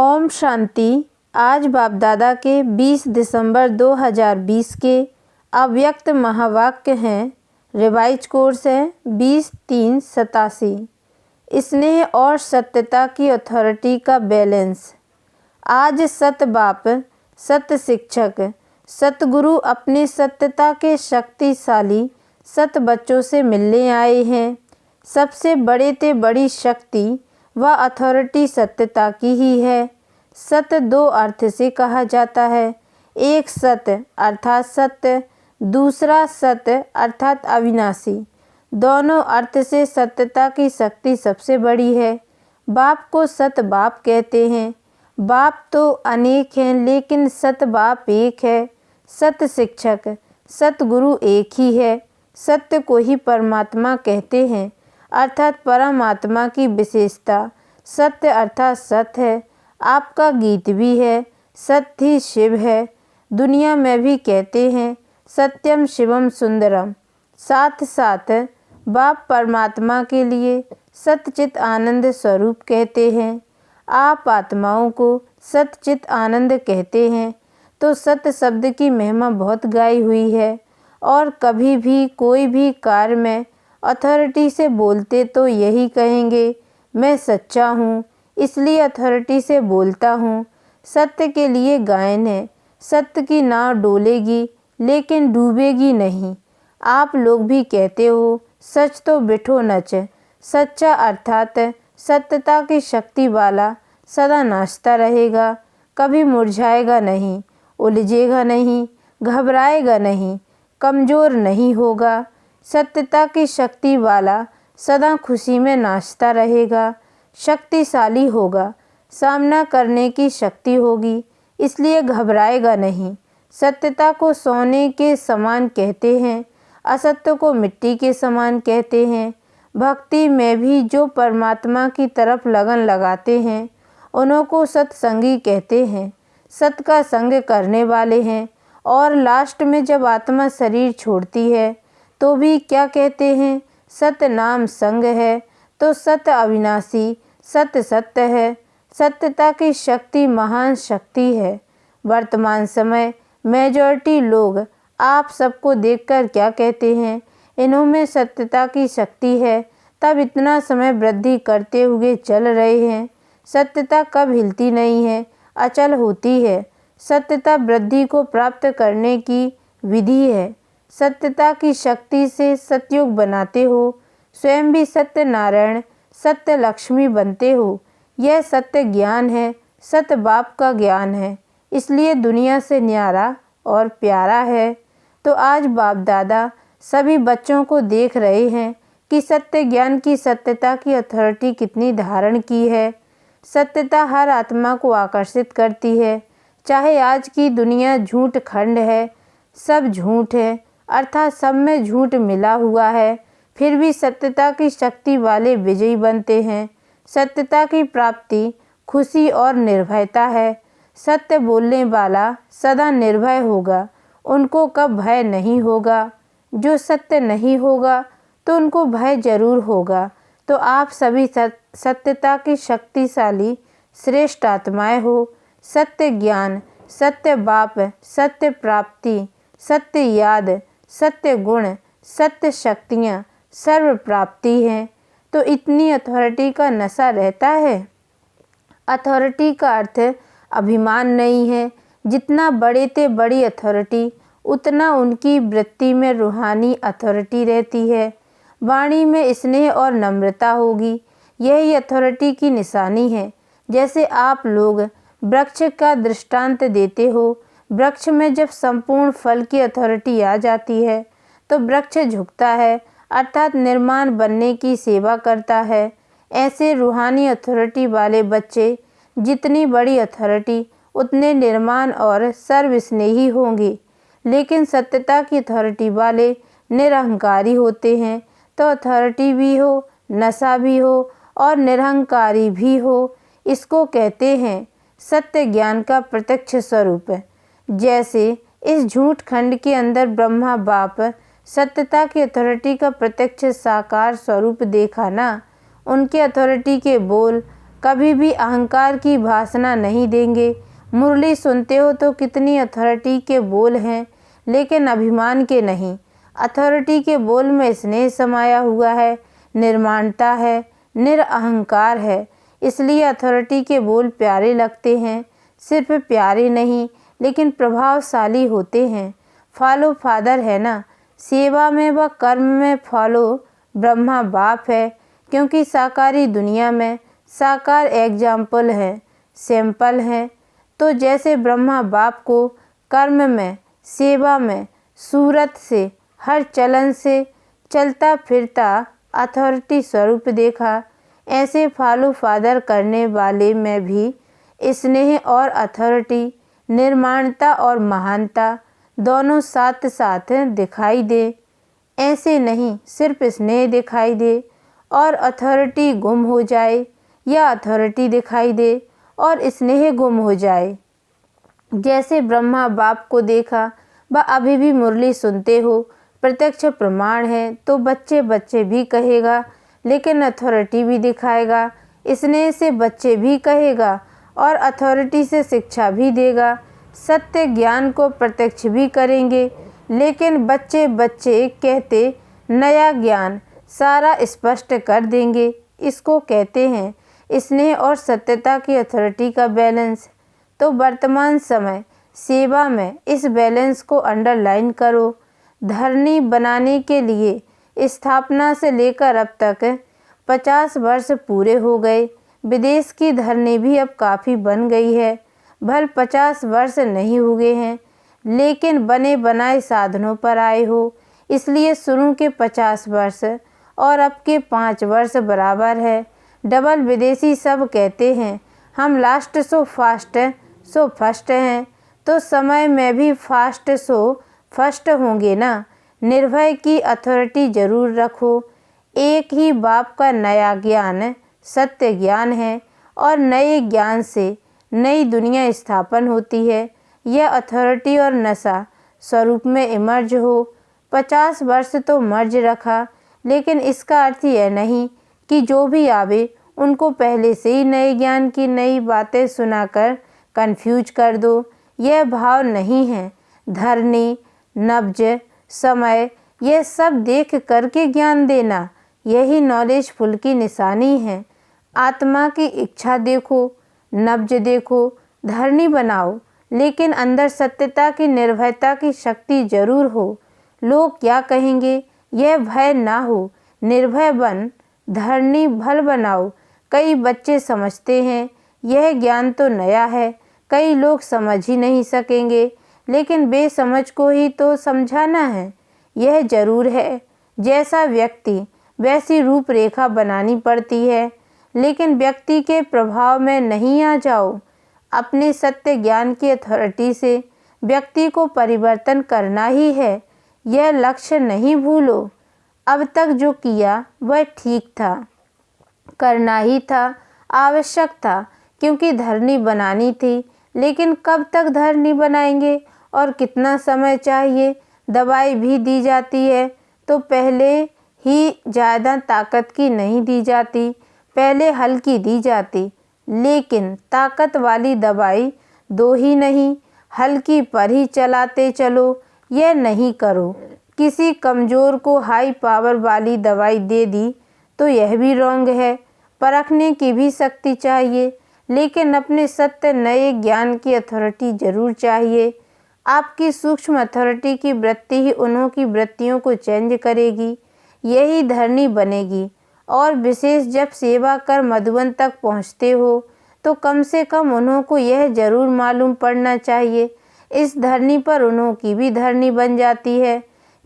ओम शांति। आज बाप दादा के 20 दिसंबर 2020 के अव्यक्त महावाक्य हैं। रिवाइज कोर्स है 20-3-87। स्नेह और सत्यता की अथॉरिटी का बैलेंस। आज सत बाप, सत्य शिक्षक, सतगुरु अपने सत्यता के शक्तिशाली सत बच्चों से मिलने आए हैं। सबसे बड़े ते बड़ी शक्ति व अथॉरिटी सत्यता की ही है। सत्य दो अर्थ से कहा जाता है, एक सत्य अर्थात सत्य, दूसरा सत्य अर्थात अविनाशी। दोनों अर्थ से सत्यता की शक्ति सबसे बड़ी है। बाप को सत बाप कहते हैं। बाप तो अनेक हैं लेकिन सत बाप एक है। सत्य शिक्षक, सतगुरु एक ही है। सत्य को ही परमात्मा कहते हैं अर्थात परमात्मा की विशेषता सत्य अर्थात सत्य है। आपका गीत भी है, सत्य ही शिव है। दुनिया में भी कहते हैं सत्यम शिवम सुंदरम। साथ साथ बाप परमात्मा के लिए सतचित आनंद स्वरूप कहते हैं। आप आत्माओं को सतचित आनंद कहते हैं तो सत्य शब्द की महिमा बहुत गाई हुई है। और कभी भी कोई भी कार्य में अथॉरिटी से बोलते तो यही कहेंगे, मैं सच्चा हूँ इसलिए अथॉरिटी से बोलता हूँ। सत्य के लिए गायन है, सत्य की नाव डोलेगी लेकिन डूबेगी नहीं। आप लोग भी कहते हो सच तो बिठो नच। सच्चा अर्थात सत्यता की शक्ति वाला सदा नाचता रहेगा, कभी मुरझाएगा नहीं, उलझेगा नहीं, घबराएगा नहीं, कमज़ोर नहीं होगा। सत्यता की शक्ति वाला सदा खुशी में नाचता रहेगा, शक्तिशाली होगा, सामना करने की शक्ति होगी इसलिए घबराएगा नहीं। सत्यता को सोने के समान कहते हैं, असत्य को मिट्टी के समान कहते हैं। भक्ति में भी जो परमात्मा की तरफ लगन लगाते हैं उन्हों को सत्संगी कहते हैं, सत्य का संग करने वाले हैं। और लास्ट में जब आत्मा शरीर छोड़ती है तो भी क्या कहते हैं, सत्य नाम संग है। तो सत्य अविनाशी, सत्य सत्य है। सत्यता की शक्ति महान शक्ति है। वर्तमान समय मेजॉरिटी लोग आप सबको देखकर क्या कहते हैं, इन्हों में सत्यता की शक्ति है तब इतना समय वृद्धि करते हुए चल रहे हैं। सत्यता कब हिलती नहीं है, अचल होती है। सत्यता वृद्धि को प्राप्त करने की विधि है। सत्यता की शक्ति से सतयुग बनाते हो, स्वयं भी सत्य नारायण सत्य लक्ष्मी बनते हो। यह सत्य ज्ञान है, सत्य बाप का ज्ञान है, इसलिए दुनिया से न्यारा और प्यारा है। तो आज बाप दादा सभी बच्चों को देख रहे हैं कि सत्य ज्ञान की सत्यता की अथॉरिटी कितनी धारण की है। सत्यता हर आत्मा को आकर्षित करती है। चाहे आज की दुनिया झूठ खंड है, सब झूठ है अर्थात सब में झूठ मिला हुआ है, फिर भी सत्यता की शक्ति वाले विजयी बनते हैं। सत्यता की प्राप्ति खुशी और निर्भयता है। सत्य बोलने वाला सदा निर्भय होगा, उनको कब भय नहीं होगा। जो सत्य नहीं होगा तो उनको भय जरूर होगा। तो आप सभी सत्यता की शक्तिशाली श्रेष्ठ आत्माएं हो। सत्य ज्ञान, सत्य बाप, सत्य प्राप्ति, सत्य याद, सत्य गुण, सत्य शक्तियाँ सर्व प्राप्ति हैं। तो इतनी अथॉरिटी का नशा रहता है। अथॉरिटी का अर्थ अभिमान नहीं है। जितना बड़े ते बड़ी अथॉरिटी उतना उनकी वृत्ति में रूहानी अथॉरिटी रहती है। वाणी में स्नेह और नम्रता होगी, यही अथॉरिटी की निशानी है। जैसे आप लोग वृक्ष का दृष्टांत देते हो, वृक्ष में जब संपूर्ण फल की अथॉरिटी आ जाती है तो वृक्ष झुकता है अर्थात निर्माण बनने की सेवा करता है। ऐसे रूहानी अथॉरिटी वाले बच्चे जितनी बड़ी अथॉरिटी उतने निर्माण और सर्वस्नेही होंगे। लेकिन सत्यता की अथॉरिटी वाले निरहंकारी होते हैं। तो अथॉरिटी भी हो, नशा भी हो और निरहंकारी भी हो, इसको कहते हैं सत्य ज्ञान का प्रत्यक्ष स्वरूप। जैसे इस झूठ खंड के अंदर ब्रह्मा बाप सत्यता की अथॉरिटी का प्रत्यक्ष साकार स्वरूप देखा ना। उनके अथॉरिटी के बोल कभी भी अहंकार की भाषा नहीं देंगे। मुरली सुनते हो तो कितनी अथॉरिटी के बोल हैं, लेकिन अभिमान के नहीं। अथॉरिटी के बोल में स्नेह समाया हुआ है, निर्माणता है, निरअहंकार है। इसलिए अथॉरिटी के बोल प्यारे लगते हैं। सिर्फ प्यारे नहीं, लेकिन प्रभावशाली होते हैं। फॉलो फादर है ना, सेवा में व कर्म में फॉलो ब्रह्मा बाप है, क्योंकि साकारी दुनिया में साकार एग्जाम्पल है, सैंपल है। तो जैसे ब्रह्मा बाप को कर्म में, सेवा में, सूरत से, हर चलन से चलता फिरता अथॉरिटी स्वरूप देखा, ऐसे फॉलो फादर करने वाले में भी स्नेह और अथॉरिटी, निर्माणता और महानता दोनों साथ साथ दिखाई दे। ऐसे नहीं सिर्फ स्नेह दिखाई दे और अथॉरिटी गुम हो जाए, या अथॉरिटी दिखाई दे और स्नेह गुम हो जाए। जैसे ब्रह्मा बाप को देखा व अभी भी मुरली सुनते हो, प्रत्यक्ष प्रमाण है, तो बच्चे बच्चे भी कहेगा, लेकिन अथॉरिटी भी दिखाएगा। स्नेह से बच्चे भी कहेगा और अथॉरिटी से शिक्षा भी देगा। सत्य ज्ञान को प्रत्यक्ष भी करेंगे, लेकिन बच्चे बच्चे कहते नया ज्ञान सारा स्पष्ट कर देंगे। इसको कहते हैं स्नेह और सत्यता की अथॉरिटी का बैलेंस। तो वर्तमान समय सेवा में इस बैलेंस को अंडरलाइन करो। धरनी बनाने के लिए स्थापना से लेकर अब तक 50 वर्ष पूरे हो गए। विदेश की धरनी भी अब काफ़ी बन गई है। भल 50 वर्ष नहीं हुए हैं, लेकिन बने बनाए साधनों पर आए हो, इसलिए शुरू के 50 वर्ष और अब के 5 वर्ष बराबर है। डबल विदेशी सब कहते हैं हम last so fast so first हैं, तो समय में भी फास्ट सो फर्स्ट होंगे ना। निर्भय की अथॉरिटी जरूर रखो। एक ही बाप का नया ज्ञान सत्य ज्ञान है, और नए ज्ञान से नई दुनिया स्थापन होती है। यह अथॉरिटी और नशा स्वरूप में इमर्ज हो। 50 वर्ष तो मर्ज रखा, लेकिन इसका अर्थ यह नहीं कि जो भी आवे उनको पहले से ही नए ज्ञान की नई बातें सुनाकर कंफ्यूज कर दो। यह भाव नहीं है। धरनी, नब्ज, समय, यह सब देख करके ज्ञान देना, यही नॉलेजफुल की निशानी है। आत्मा की इच्छा देखो, नब्ज देखो, धरनी बनाओ, लेकिन अंदर सत्यता की, निर्भयता की शक्ति जरूर हो। लोग क्या कहेंगे यह भय ना हो। निर्भय बन, धरनी भल बनाओ। कई बच्चे समझते हैं यह ज्ञान तो नया है, कई लोग समझ ही नहीं सकेंगे, लेकिन बेसमझ को ही तो समझाना है। यह जरूर है, जैसा व्यक्ति वैसी रूपरेखा बनानी पड़ती है, लेकिन व्यक्ति के प्रभाव में नहीं आ जाओ। अपने सत्य ज्ञान की अथॉरिटी से व्यक्ति को परिवर्तन करना ही है, यह लक्ष्य नहीं भूलो। अब तक जो किया वह ठीक था, करना ही था, आवश्यक था, क्योंकि धरनी बनानी थी। लेकिन कब तक धरनी बनाएंगे और कितना समय चाहिए? दवाई भी दी जाती है तो पहले ही ज़्यादा ताकत की नहीं दी जाती, पहले हल्की दी जाती। लेकिन ताकत वाली दवाई दो ही नहीं, हल्की पर ही चलाते चलो। यह नहीं करो किसी कमज़ोर को हाई पावर वाली दवाई दे दी तो यह भी रॉन्ग है। परखने की भी शक्ति चाहिए, लेकिन अपने सत्य नए ज्ञान की अथॉरिटी जरूर चाहिए। आपकी सूक्ष्म अथॉरिटी की वृत्ति ही उन्हों की वृत्तियों को चेंज करेगी, यही धरनी बनेगी। और विशेष जब सेवा कर मधुबन तक पहुँचते हो तो कम से कम उन्हों को यह जरूर मालूम पड़ना चाहिए इस धरनी पर उन्हों की भी धरनी बन जाती है।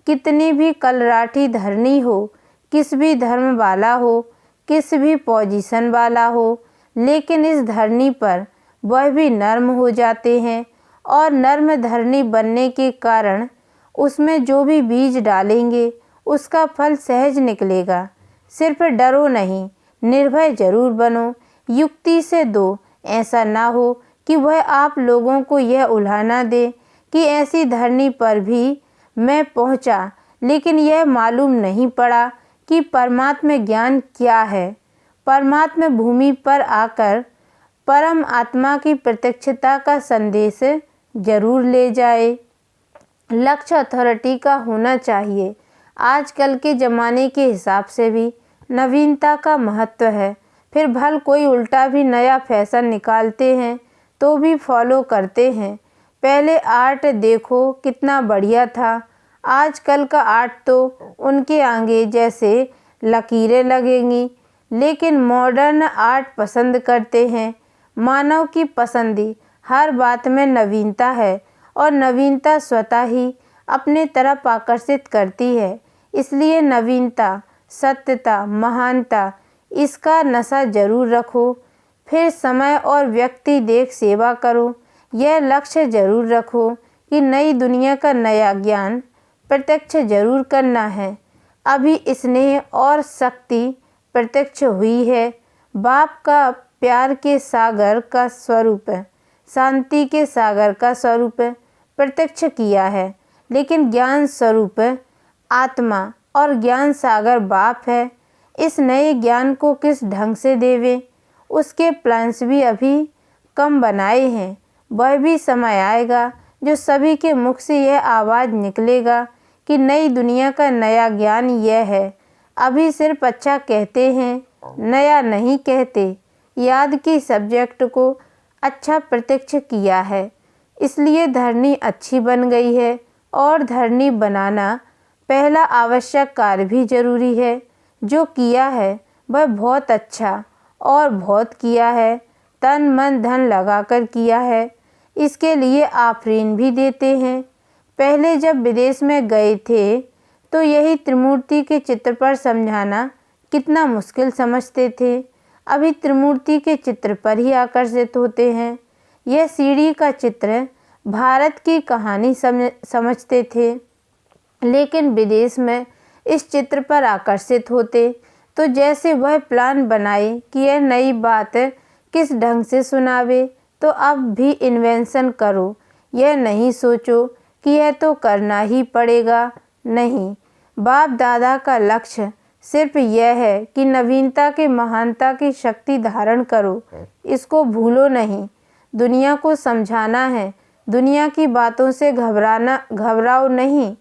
कितनी भी कलराठी धरनी हो, किस भी धर्म वाला हो, किस भी पोजीशन वाला हो, लेकिन इस धरनी पर वह भी नर्म हो जाते हैं। और नर्म धरनी बनने के कारण उसमें जो भी बीज डालेंगे उसका फल सहज निकलेगा। सिर्फ डरो नहीं, निर्भय जरूर बनो। युक्ति से दो, ऐसा ना हो कि वह आप लोगों को यह उल्हाना दे कि ऐसी धरनी पर भी मैं पहुंचा, लेकिन यह मालूम नहीं पड़ा कि परमात्मा ज्ञान क्या है। परमात्मा भूमि पर आकर परम आत्मा की प्रत्यक्षता का संदेश जरूर ले जाए। लक्ष्य अथॉरिटी का होना चाहिए। आजकल के ज़माने के हिसाब से भी नवीनता का महत्व है। फिर भल कोई उल्टा भी नया फैशन निकालते हैं तो भी फॉलो करते हैं। पहले आर्ट देखो कितना बढ़िया था, आजकल का आर्ट तो उनके आगे जैसे लकीरें लगेंगी। लेकिन मॉडर्न आर्ट पसंद करते हैं। मानव की पसंदी हर बात में नवीनता है और नवीनता स्वतः ही अपने तरफ आकर्षित करती है। इसलिए नवीनता, सत्यता, महानता, इसका नशा जरूर रखो। फिर समय और व्यक्ति देख सेवा करो। यह लक्ष्य जरूर रखो कि नई दुनिया का नया ज्ञान प्रत्यक्ष जरूर करना है। अभी स्नेह और शक्ति प्रत्यक्ष हुई है। बाप का प्यार के सागर का स्वरूप, शांति के सागर का स्वरूप प्रत्यक्ष किया है। लेकिन ज्ञान स्वरूप आत्मा और ज्ञान सागर बाप है। इस नए ज्ञान को किस ढंग से देवे, उसके प्लान्स भी अभी कम बनाए हैं। वह भी समय आएगा जो सभी के मुख से यह आवाज़ निकलेगा कि नई दुनिया का नया ज्ञान यह है। अभी सिर्फ अच्छा कहते हैं, नया नहीं कहते। याद की सब्जेक्ट को अच्छा प्रत्यक्ष किया है, इसलिए धरनी अच्छी बन गई है। और धरनी बनाना पहला आवश्यक कार्य भी जरूरी है। जो किया है वह बहुत अच्छा और बहुत किया है, तन मन धन लगाकर किया है। इसके लिए आफरीन भी देते हैं। पहले जब विदेश में गए थे तो यही त्रिमूर्ति के चित्र पर समझाना कितना मुश्किल समझते थे। अभी त्रिमूर्ति के चित्र पर ही आकर्षित होते हैं। यह सीढ़ी का चित्र भारत की कहानी समझते थे, लेकिन विदेश में इस चित्र पर आकर्षित होते तो जैसे वह प्लान बनाए कि यह नई बात किस ढंग से सुनावे, तो अब भी इन्वेंशन करो। यह नहीं सोचो कि यह तो करना ही पड़ेगा। नहीं, बाप दादा का लक्ष्य सिर्फ यह है कि नवीनता के महानता की शक्ति धारण करो। इसको भूलो नहीं। दुनिया को समझाना है। दुनिया की बातों से घबराओ नहीं।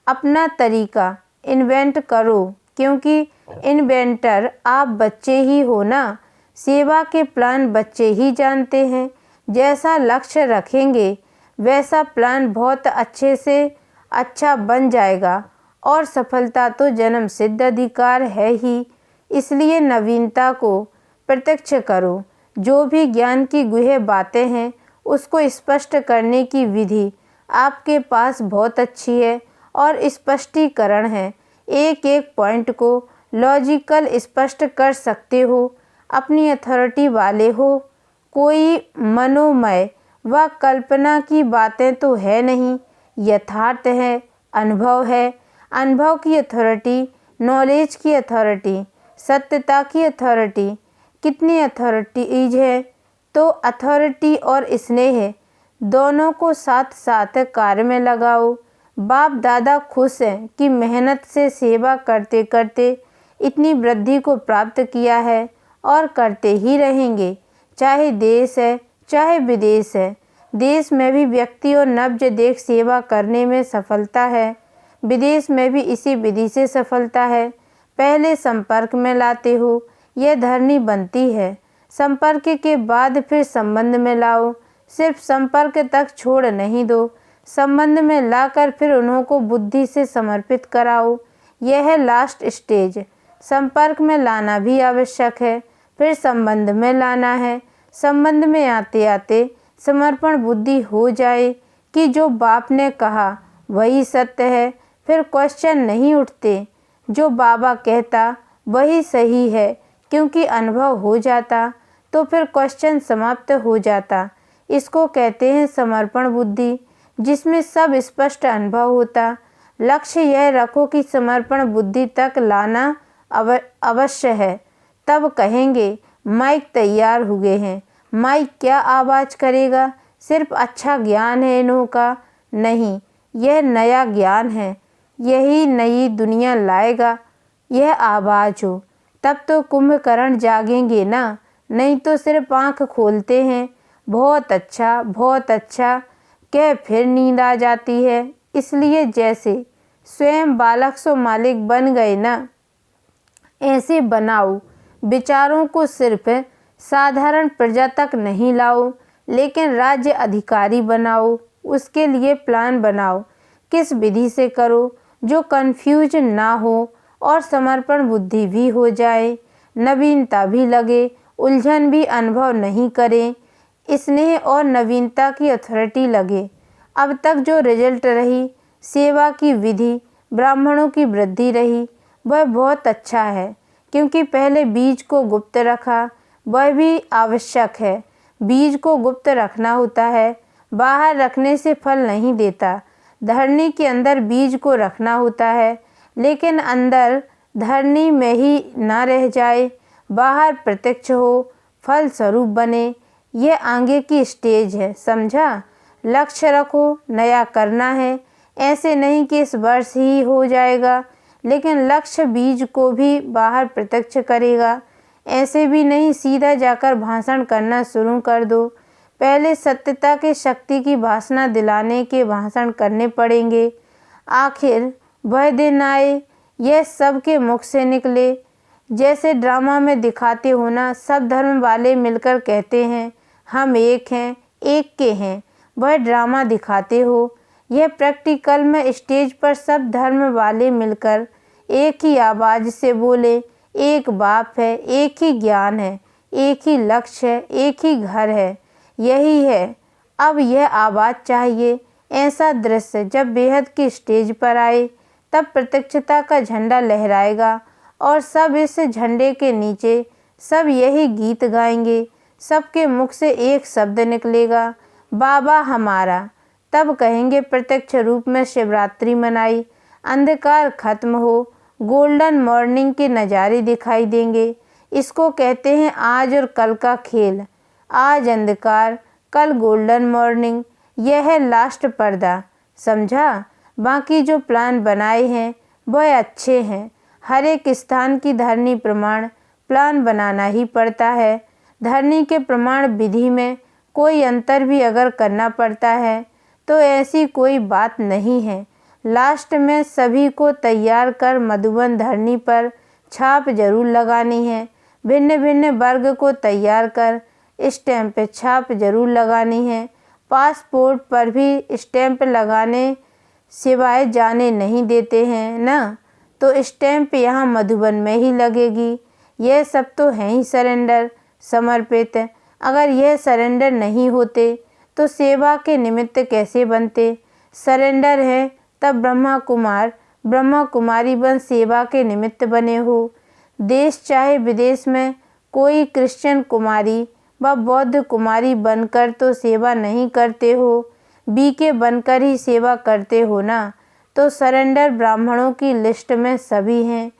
अपना तरीका इन्वेंट करो, क्योंकि इन्वेंटर आप बच्चे ही हो ना। सेवा के प्लान बच्चे ही जानते हैं। जैसा लक्ष्य रखेंगे वैसा प्लान बहुत अच्छे से अच्छा बन जाएगा। और सफलता तो जन्म सिद्ध अधिकार है ही। इसलिए नवीनता को प्रत्यक्ष करो। जो भी ज्ञान की गुह्य बातें हैं उसको स्पष्ट करने की विधि आपके पास बहुत अच्छी है और स्पष्टीकरण है। एक एक पॉइंट को लॉजिकल स्पष्ट कर सकते हो। अपनी अथॉरिटी वाले हो। कोई मनोमय व कल्पना की बातें तो है नहीं, यथार्थ है, अनुभव है। अनुभव की अथॉरिटी, नॉलेज की अथॉरिटी, सत्यता की अथॉरिटी। कितनी अथॉरिटीज है? तो अथॉरिटी और स्नेह दोनों को साथ साथ कार्य में लगाओ। बाप दादा खुश हैं कि मेहनत से सेवा करते करते इतनी वृद्धि को प्राप्त किया है और करते ही रहेंगे। चाहे देश है चाहे विदेश है। देश में भी व्यक्ति और नब्ज देख सेवा करने में सफलता है। विदेश में भी इसी विधि से सफलता है। पहले संपर्क में लाते हो, यह धरनी बनती है। संपर्क के बाद फिर संबंध में लाओ। सिर्फ संपर्क तक छोड़ नहीं दो, संबंध में लाकर फिर उन्हों को बुद्धि से समर्पित कराओ। यह है लास्ट स्टेज। संपर्क में लाना भी आवश्यक है, फिर संबंध में लाना है। संबंध में आते आते समर्पण बुद्धि हो जाए कि जो बाप ने कहा वही सत्य है, फिर क्वेश्चन नहीं उठते। जो बाबा कहता वही सही है, क्योंकि अनुभव हो जाता तो फिर क्वेश्चन समाप्त हो जाता। इसको कहते हैं समर्पण बुद्धि, जिसमें सब स्पष्ट अनुभव होता। लक्ष्य यह रखो कि समर्पण बुद्धि तक लाना अवश्य है। तब कहेंगे माइक तैयार हुए हैं। माइक क्या आवाज़ करेगा? सिर्फ अच्छा ज्ञान है इन्हों का? नहीं, यह नया ज्ञान है। यही नई दुनिया लाएगा। यह आवाज़ हो तब तो कुंभकर्ण जागेंगे ना, नहीं तो सिर्फ आँख खोलते हैं। बहुत अच्छा कह फिर नींद आ जाती है। इसलिए जैसे स्वयं बालक सो मालिक बन गए ना, ऐसे बनाओ। विचारों को सिर्फ साधारण प्रजा तक नहीं लाओ, लेकिन राज्य अधिकारी बनाओ। उसके लिए प्लान बनाओ, किस विधि से करो जो कंफ्यूज ना हो और समर्पण बुद्धि भी हो जाए, नवीनता भी लगे, उलझन भी अनुभव नहीं करें, स्नेह और नवीनता की अथॉरिटी लगे। अब तक जो रिजल्ट रही, सेवा की विधि, ब्राह्मणों की वृद्धि रही, वह बहुत अच्छा है, क्योंकि पहले बीज को गुप्त रखा। वह भी आवश्यक है। बीज को गुप्त रखना होता है, बाहर रखने से फल नहीं देता। धरनी के अंदर बीज को रखना होता है, लेकिन अंदर धरनी में ही ना रह जाए, बाहर प्रत्यक्ष हो, फल स्वरूप बने। ये आगे की स्टेज है, समझा। लक्ष्य रखो, नया करना है। ऐसे नहीं कि इस वर्ष ही हो जाएगा, लेकिन लक्ष्य बीज को भी बाहर प्रत्यक्ष करेगा। ऐसे भी नहीं सीधा जाकर भाषण करना शुरू कर दो। पहले सत्यता के शक्ति की भाषणा दिलाने के भाषण करने पड़ेंगे। आखिर वह दिन आए, यह सबके मुख से निकले। जैसे ड्रामा में दिखाते हो ना, सब धर्म वाले मिलकर कहते हैं हम एक हैं, एक के हैं। वह ड्रामा दिखाते हो। यह प्रैक्टिकल में स्टेज पर सब धर्म वाले मिलकर एक ही आवाज़ से बोले, एक बाप है, एक ही ज्ञान है, एक ही लक्ष्य है, एक ही घर है। यही है। अब यह आवाज़ चाहिए। ऐसा दृश्य जब बेहद की स्टेज पर आए, तब प्रत्यक्षता का झंडा लहराएगा और सब इस झंडे के नीचे सब यही गीत गाएंगे। सबके मुख से एक शब्द निकलेगा, बाबा हमारा। तब कहेंगे प्रत्यक्ष रूप में शिवरात्रि मनाई, अंधकार खत्म हो, गोल्डन मॉर्निंग के नज़ारे दिखाई देंगे। इसको कहते हैं आज और कल का खेल। आज अंधकार, कल गोल्डन मॉर्निंग। यह है लास्ट पर्दा, समझा। बाकी जो प्लान बनाए हैं वह अच्छे हैं। हर एक स्थान की धरनी प्रमाण प्लान बनाना ही पड़ता है। धरनी के प्रमाण विधि में कोई अंतर भी अगर करना पड़ता है तो ऐसी कोई बात नहीं है। लास्ट में सभी को तैयार कर मधुबन धरनी पर छाप जरूर लगानी है। भिन्न भिन्न वर्ग को तैयार कर स्टैंप छाप जरूर लगानी है। पासपोर्ट पर भी स्टैंप लगाने सिवाय जाने नहीं देते हैं ना, तो स्टैंप यहाँ मधुबन में ही लगेगी। यह सब तो है ही सरेंडर, समर्पित। अगर यह सरेंडर नहीं होते तो सेवा के निमित्त कैसे बनते। सरेंडर है तब ब्रह्मा कुमार ब्रह्मा कुमारी बन सेवा के निमित्त बने हो। देश चाहे विदेश में कोई क्रिश्चियन कुमारी व बौद्ध कुमारी बनकर तो सेवा नहीं करते हो, बीके बनकर ही सेवा करते हो ना। तो सरेंडर ब्राह्मणों की लिस्ट में सभी हैं।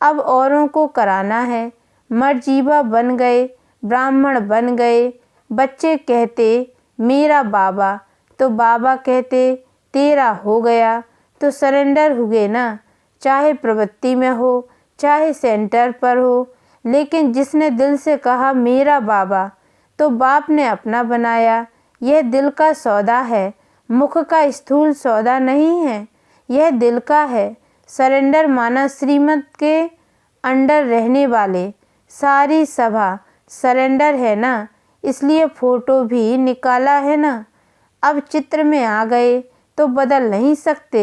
अब औरों को कराना है। मर्जीवा बन गए, ब्राह्मण बन गए। बच्चे कहते मेरा बाबा, तो बाबा कहते तेरा हो गया, तो सरेंडर हुए ना। चाहे प्रवृत्ति में हो, चाहे सेंटर पर हो, लेकिन जिसने दिल से कहा मेरा बाबा, तो बाप ने अपना बनाया। यह दिल का सौदा है, मुख का स्थूल सौदा नहीं है, यह दिल का है। सरेंडर माना श्रीमत के अंडर रहने वाले। सारी सभा सरेंडर है ना, इसलिए फोटो भी निकाला है ना। अब चित्र में आ गए तो बदल नहीं सकते।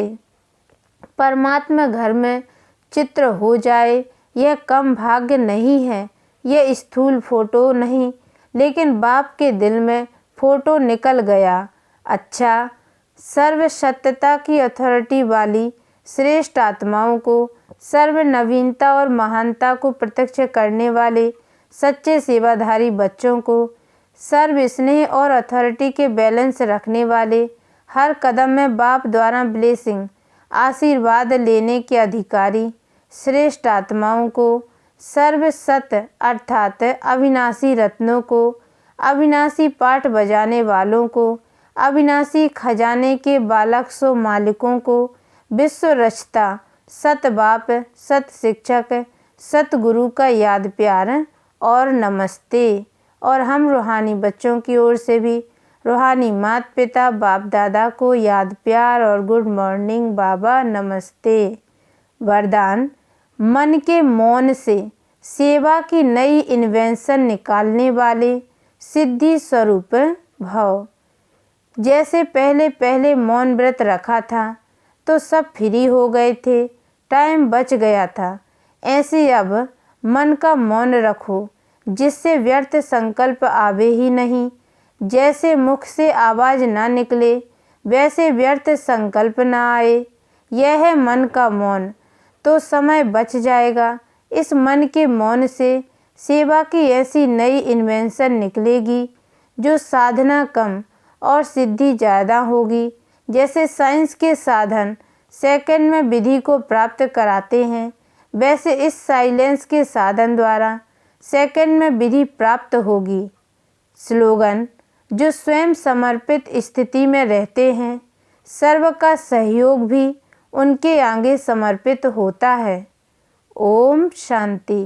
परमात्मा घर में चित्र हो जाए यह कम भाग्य नहीं है, यह स्थूल फोटो नहीं, लेकिन बाप के दिल में फोटो निकल गया। अच्छा, सर्व सत्यता की अथॉरिटी वाली श्रेष्ठ आत्माओं को, सर्व नवीनता और महानता को प्रत्यक्ष करने वाले सच्चे सेवाधारी बच्चों को, सर्व स्नेह और अथॉरिटी के बैलेंस रखने वाले, हर कदम में बाप द्वारा ब्लेसिंग आशीर्वाद लेने के अधिकारी श्रेष्ठ आत्माओं को, सर्व सत्य अर्थात अविनाशी रत्नों को, अविनाशी पाठ बजाने वालों को, अविनाशी खजाने के बालक सो मालिकों को, विश्व रचता सत बाप, सत शिक्षक, सतगुरु का याद प्यार और नमस्ते। और हम रूहानी बच्चों की ओर से भी रूहानी माता पिता बाप दादा को याद प्यार और गुड मॉर्निंग बाबा नमस्ते। वरदान, मन के मौन से सेवा की नई इन्वेंशन निकालने वाले सिद्धि स्वरूप भव। जैसे पहले पहले मौन व्रत रखा था तो सब फ्री हो गए थे, टाइम बच गया था। ऐसे अब मन का मौन रखो जिससे व्यर्थ संकल्प आवे ही नहीं। जैसे मुख से आवाज़ ना निकले वैसे व्यर्थ संकल्प ना आए। यह है मन का मौन, तो समय बच जाएगा। इस मन के मौन से सेवा की ऐसी नई इन्वेंशन निकलेगी जो साधना कम और सिद्धि ज़्यादा होगी। जैसे साइंस के साधन सेकंड में विधि को प्राप्त कराते हैं, वैसे इस साइलेंस के साधन द्वारा सेकंड में विधि प्राप्त होगी। स्लोगन, जो स्वयं समर्पित स्थिति में रहते हैं, सर्व का सहयोग भी उनके आगे समर्पित होता है। ओम शांति।